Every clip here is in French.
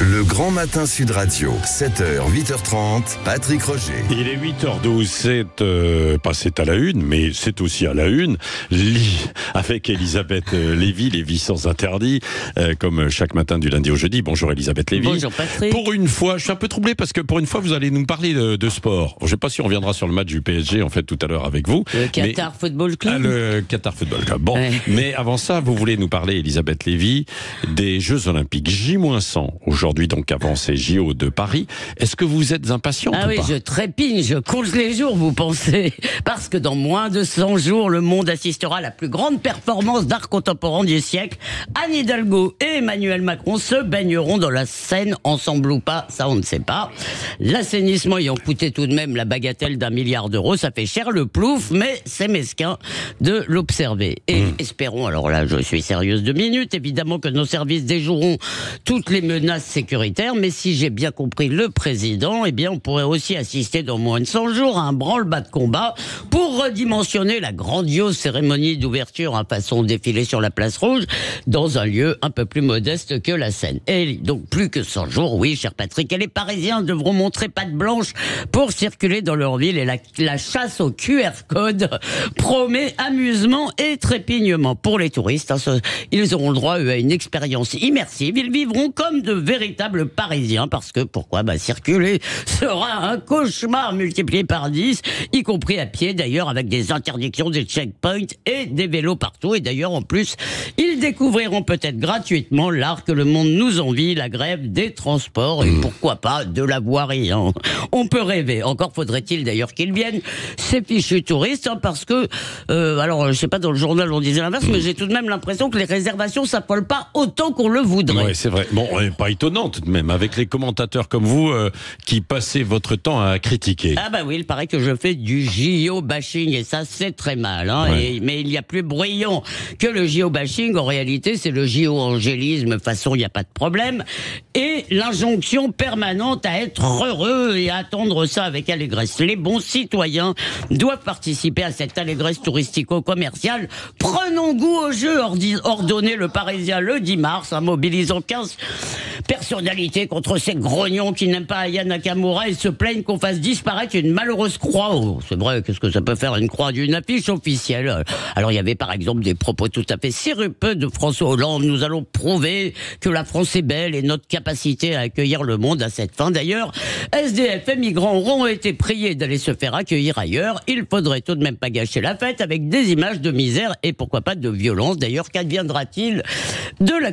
Le Grand Matin Sud Radio, 7h, 8h30, Patrick Roger. Il est 8h12, c'est à la une, mais c'est aussi à la une, avec Elisabeth Lévy sans interdit, comme chaque matin du lundi au jeudi. Bonjour Elisabeth Lévy. Bonjour Patrick. Pour une fois, je suis un peu troublé parce que pour une fois, vous allez nous parler de sport. Je ne sais pas si on reviendra sur le match du PSG, en fait, tout à l'heure avec vous. Le Qatar Football Club. Le Qatar Football Club. Bon, ouais. Mais avant ça, vous voulez nous parler, Elisabeth Lévy, des Jeux Olympiques J-100, aujourd'hui donc avant ces JO de Paris. Est-ce que vous êtes impatiente ou oui, pas ? je trépigne, je compte les jours, vous pensez. Parce que dans moins de 100 jours, le monde assistera à la plus grande performance d'art contemporain du siècle. Anne Hidalgo et Emmanuel Macron se baigneront dans la Seine, ensemble ou pas, ça on ne sait pas. L'assainissement ayant coûté tout de même la bagatelle d'1 milliard d'euros, ça fait cher le plouf, mais c'est mesquin de l'observer. Et espérons, alors là je suis sérieuse 2 minutes, évidemment que nos services déjoueront toutes les menaces sécuritaires, mais si j'ai bien compris le président, eh bien on pourrait aussi assister dans moins de 100 jours à un branle-bas de combat pour redimensionner la grandiose cérémonie d'ouverture à façon défilé sur la place Rouge dans un lieu un peu plus modeste que la Seine. Et donc plus que 100 jours, oui cher Patrick, et les Parisiens devront montrer patte blanche pour circuler dans leur ville, et la chasse au QR code promet amusement et trépignement pour les touristes. Ils auront le droit eux, à une expérience immersive, ils vivront comme de véritables Parisiens, parce que pourquoi ? Circuler sera un cauchemar multiplié par 10, y compris à pied d'ailleurs, avec des interdictions, des checkpoints et des vélos partout. Et d'ailleurs en plus, ils découvriront peut-être gratuitement l'art que le monde nous envie, la grève des transports et pourquoi pas de la voirie. On peut rêver. Encore faudrait-il d'ailleurs qu'ils viennent, ces fichus touristes, parce que alors je sais pas, dans le journal on disait l'inverse, mais j'ai tout de même l'impression que les réservations s'affolent pas autant qu'on le voudrait. Oui, c'est vrai. Bon, pas étonnant tout de même, avec les commentateurs comme vous qui passez votre temps à critiquer. Ah bah oui, il paraît que je fais du JO-bashing, et ça c'est très mal. Ouais. Mais il y a plus bruyant que le JO-bashing, en réalité c'est le JO-angélisme, façon il n'y a pas de problème, et l'injonction permanente à être heureux et à attendre ça avec allégresse. Les bons citoyens doivent participer à cette allégresse touristico-commerciale. Prenons goût au jeu, ordonné le Parisien le 10 mars, en mobilisant 15 personnalités contre ces grognons qui n'aiment pas Aya Nakamura et se plaignent qu'on fasse disparaître une malheureuse croix. Oh, c'est vrai, qu'est-ce que ça peut faire une croix d'une affiche officielle ? Alors il y avait par exemple des propos tout à fait sirupeux de François Hollande. Nous allons prouver que la France est belle et notre capacité à accueillir le monde à cette fin. D'ailleurs, SDF et migrants auront été priés d'aller se faire accueillir ailleurs. Il faudrait tout de même pas gâcher la fête avec des images de misère et pourquoi pas de violence. D'ailleurs, qu'adviendra-t-il de la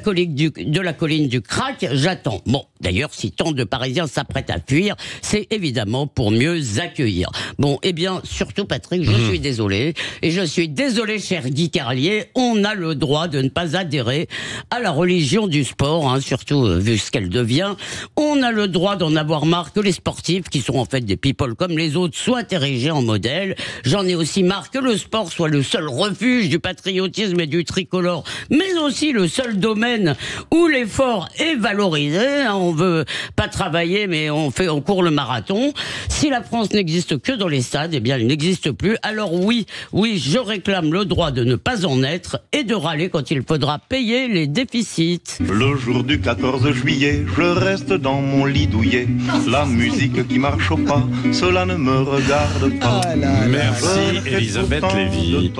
colline du Crac ? J'attends. Bon, d'ailleurs, si tant de Parisiens s'apprêtent à fuir, c'est évidemment pour mieux accueillir. Bon, eh bien, surtout Patrick, je suis désolé. Et je suis désolé, cher Guy Carlier, on a le droit de ne pas adhérer à la religion du sport, surtout vu ce qu'elle devient. On a le droit d'en avoir marre que les sportifs, qui sont en fait des people comme les autres, soient érigés en modèle. J'en ai aussi marre que le sport soit le seul refuge du patriotisme et du tricolore, mais aussi le seul domaine où l'effort est valorisé. On veut pas travailler, mais on court le marathon. Si la France n'existe que dans les stades, eh bien, elle n'existe plus. Alors oui, je réclame le droit de ne pas en être et de râler quand il faudra payer les déficits. Le jour du 14 juillet, je reste dans mon lit douillet. La musique qui marche au pas, cela ne me regarde pas. Merci Elisabeth Lévy.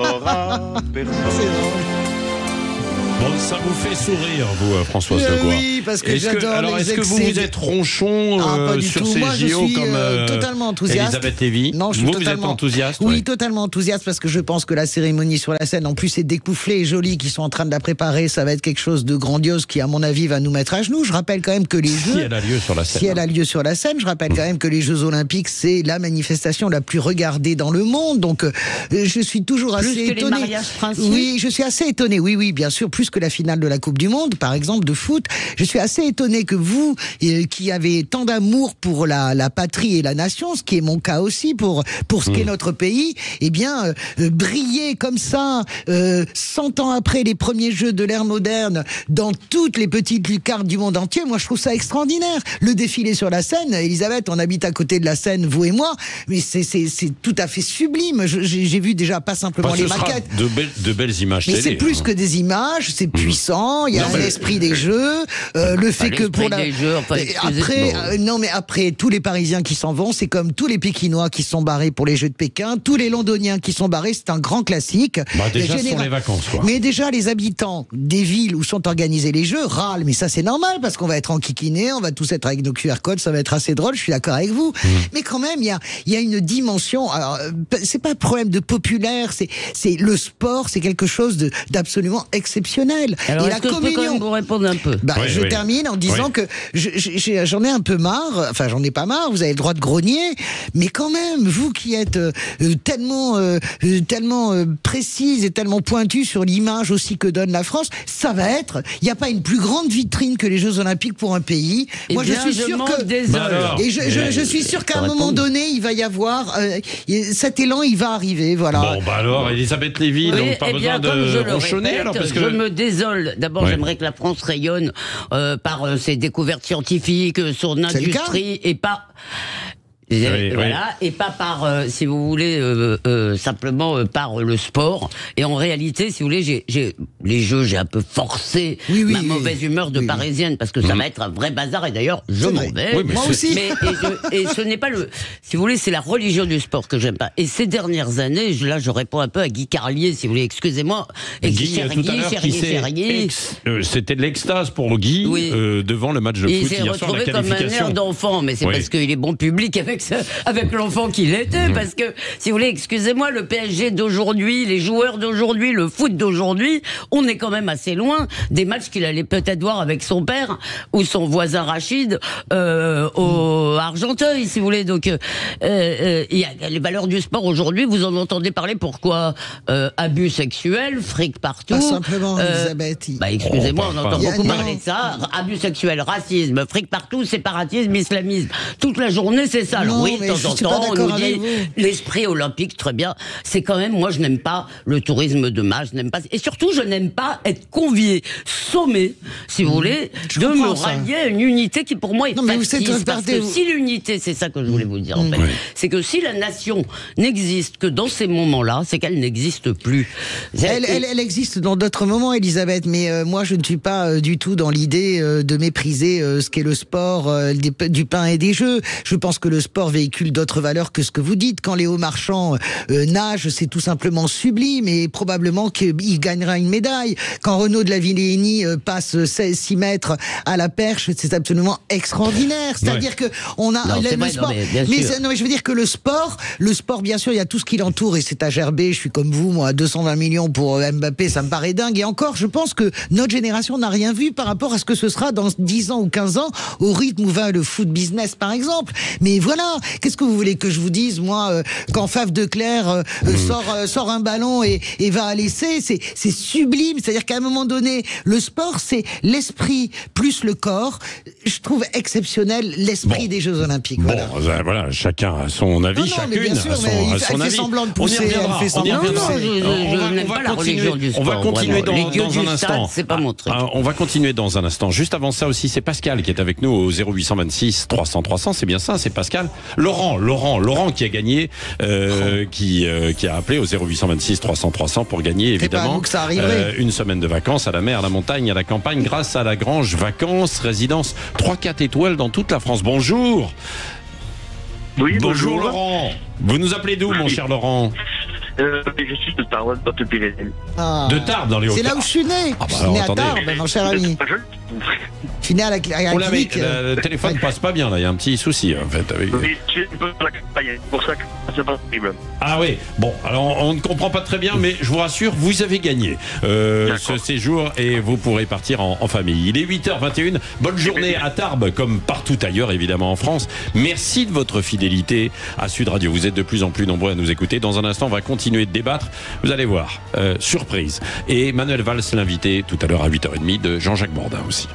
Bon, ça vous fait sourire, vous, Françoise Legois. Oui, parce que j'adore les est-ce que vous êtes ronchon pas du sur tout. ces Moi, je JO suis comme totalement enthousiaste. Elisabeth Lévy? Non, je suis vous totalement... êtes enthousiaste? Oui, totalement enthousiaste, parce que je pense que la cérémonie sur la scène, en plus, est découfflée et jolie, qui sont en train de la préparer. Ça va être quelque chose de grandiose qui, à mon avis, va nous mettre à genoux. Je rappelle quand même que les Jeux... Si elle a lieu sur la scène. Si elle a lieu sur la scène, je rappelle quand même que les Jeux Olympiques, c'est la manifestation la plus regardée dans le monde. Donc, je suis toujours Plus assez que étonné. les mariages princiers. Oui, je suis assez étonné. Oui, bien sûr, plus que la finale de la Coupe du Monde, par exemple, de foot. Je suis assez étonné que vous, qui avez tant d'amour pour la patrie et la nation, ce qui est mon cas aussi pour ce qu'est notre pays, eh bien, briller comme ça, 100 ans après les premiers Jeux de l'ère moderne, dans toutes les petites lucarnes du monde entier, moi je trouve ça extraordinaire. Le défilé sur la Seine, Elisabeth, on habite à côté de la Seine, vous et moi, mais c'est tout à fait sublime. J'ai vu déjà pas simplement les maquettes. De belles images mais télé. c'est plus que des images, c'est puissant, il y a un esprit des Jeux, Le fait que l'esprit pour la... des jeux, enfin, excusez- Après, bon. non mais après, tous les Parisiens qui s'en vont, c'est comme tous les Pékinois qui sont barrés pour les Jeux de Pékin, tous les Londoniens qui sont barrés, c'est un grand classique. Déjà, Et ce sont les vacances, quoi. Mais déjà, les habitants des villes où sont organisés les Jeux râlent, mais ça c'est normal, parce qu'on va être enquiquinés, on va tous être avec nos QR codes, ça va être assez drôle, je suis d'accord avec vous. Mais quand même, il y a une dimension, alors, c'est pas un problème de populaire, c'est le sport, c'est quelque chose d'absolument exceptionnel. Alors, Et est-ce que je peux quand même vous répondre un peu? bah, Oui, je oui. termine en disant Oui. que j'en ai un peu marre, enfin j'en ai pas marre, vous avez le droit de grogner, mais quand même, vous qui êtes tellement précise et tellement pointue sur l'image aussi que donne la France, ça va être, il n'y a pas une plus grande vitrine que les Jeux Olympiques pour un pays. Eh Moi bien, je suis sûr m'en que... désole. Bah alors. Et je suis sûr qu'à un moment donné, il va y avoir cet élan, il va arriver, voilà. Bon, bah alors, Elisabeth Lévy, Oui, donc pas eh bien, besoin comme je de le ronchonner, répète, alors, parce que... je me désole. D'abord, Ouais. j'aimerais que la France rayonne par ses découvertes scientifiques, son C'est le cas. industrie, et pas... Oui, voilà, et pas par, si vous voulez, simplement par le sport. Et en réalité, si vous voulez, les jeux, j'ai un peu forcé Oui, oui, ma oui. mauvaise humeur de Oui. parisienne, parce que ça va être un vrai bazar, et d'ailleurs, je C'est m'en vrai. vais. Oui, mais Moi c'est- aussi. Et ce n'est pas le... Si vous voulez, c'est la religion du sport que j'aime pas. Et ces dernières années, là, je réponds un peu à Guy Carlier, si vous voulez, excusez-moi. Guy, tout à l'heure, qui s'est c'était de l'extase pour Guy Oui. Devant le match de Il foot s'est hier soir, la retrouvé comme un air qualification. d'enfant, mais c'est Oui. parce qu'il est bon public avec l'enfant qu'il était. Parce que, si vous voulez, excusez-moi, le PSG d'aujourd'hui, les joueurs d'aujourd'hui, le foot d'aujourd'hui, on est quand même assez loin des matchs qu'il allait peut-être voir avec son père ou son voisin Rachid au Argenteuil, si vous voulez. Donc, il y a les valeurs du sport aujourd'hui. Vous en entendez parler pourquoi abus sexuels, fric partout. Pas simplement, Elisabeth. Bah, excusez-moi, Oh, on pas- entend Il y a- beaucoup non. parler de ça. Abus sexuels, racisme, fric partout, séparatisme, islamisme. Toute la journée, c'est ça. Alors Non, oui, de mais temps je en suis pas temps, on d'accord nous dit avec vous. l'esprit olympique, très bien. C'est quand même, moi, je n'aime pas le tourisme de masse, je n'aime pas. Et surtout, je n'aime pas être convié, sommé, si vous voulez, Je de me comprends ça. rallier à une unité qui, pour moi, est Non, mais vous factice. êtes- Parce que regardez, si l'unité, c'est ça que je voulais vous dire, en fait, Oui. c'est que si la nation n'existe que dans ces moments-là, c'est qu'elle n'existe plus. Elle existe dans d'autres moments, Elisabeth, mais moi je ne suis pas du tout dans l'idée de mépriser ce qu'est le sport, du pain et des jeux. Je pense que le sport véhicule d'autres valeurs que ce que vous dites. Quand Léo Marchand nage, c'est tout simplement sublime et probablement qu'il gagnera une médaille. Quand Renaud de la Villénie passe 6 mètres à la perche, c'est absolument extraordinaire. C'est-à-dire que on a Non, c'est le vrai, sport. non, mais bien sûr. Non, mais je veux dire que le sport, bien sûr, il y a tout ce qui l'entoure et c'est à gerber. Je suis comme vous, moi, 220 millions pour Mbappé, ça me paraît dingue. Et encore, je pense que notre génération n'a rien vu par rapport à ce que ce sera dans 10 ans ou 15 ans, au rythme où va le foot business, par exemple. Mais voilà, qu'est-ce que vous voulez que je vous dise, moi, quand Faf de Clerc sort un ballon et va à l'essai, c'est sublime. C'est-à-dire qu'à un moment donné, le sport, c'est l'esprit plus le corps. Je trouve exceptionnel l'esprit Bon. des Jeux Olympiques. Bon, Voilà. voilà, chacun a son avis, Non, non, mais chacune bien sûr, a son, mais a elle son fait avis. semblant de On y pousser, reviendra, elle fait on y semblant de reviendra. pousser. Je n'aime pas la religion du on va sport, continuer vraiment. dans Les gueux un du stade, instant. c'est pas mon truc. On va continuer dans un instant. Juste avant ça aussi, c'est Pascal qui est avec nous au 0826 300 300. C'est bien ça, c'est Pascal. Laurent qui a gagné, qui a appelé au 0826 300 300 pour gagner C'est pas à évidemment nous que ça arriverait. une semaine de vacances à la mer, à la montagne, à la campagne, grâce à la Grange Vacances, résidence 3-4 étoiles dans toute la France. Bonjour. Oui, Bonjour Laurent. Vous nous appelez d'où, mon cher Laurent? Je suis de Tarbes, Haute-Pyrénées. Ah. De Tarbes, dans les C'est Hautes-Pyrénées. là où je suis né. Ah bah je suis alors, né à attendez. Tarbes, mon cher ami. Je suis né à la Oh là, mais clinique. le téléphone passe pas bien là, il y a un petit souci en fait. Avec... Oui, je suis un peu dans la campagne, c'est pour ça que c'est pas terrible. Ah oui, bon, alors on ne comprend pas très bien, mais je vous rassure, vous avez gagné ce séjour et vous pourrez partir en famille. Il est 8h21, bonne journée à Tarbes, comme partout ailleurs évidemment en France. Merci de votre fidélité à Sud Radio, vous êtes de plus en plus nombreux à nous écouter. Dans un instant, on va continuer de débattre, vous allez voir, surprise. Et Manuel Valls, l'invité tout à l'heure à 8h30 de Jean-Jacques Bourdin aussi.